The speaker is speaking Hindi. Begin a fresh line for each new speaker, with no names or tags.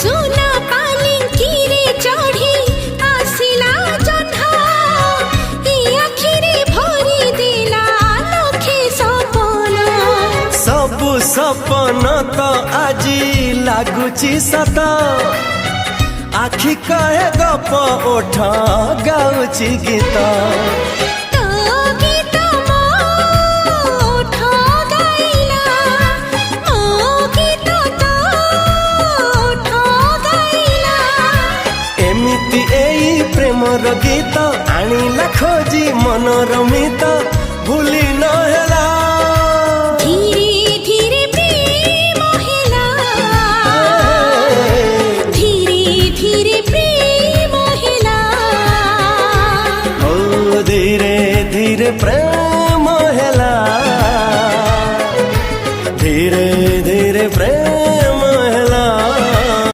सुना पानी कीरे चढ़ी आसिला जन्हा ई आखिरे भरी दिला लखे सपन
सबु सपन तो आजी लागुची सत आखि कहे गप ओठ गाउची गीत
तो गीत मो ओठ गाइला मो गीत तो ओठ गाइला
एमिति एई प्रेमर गीत आनिला खोजी मनोरमित भूली न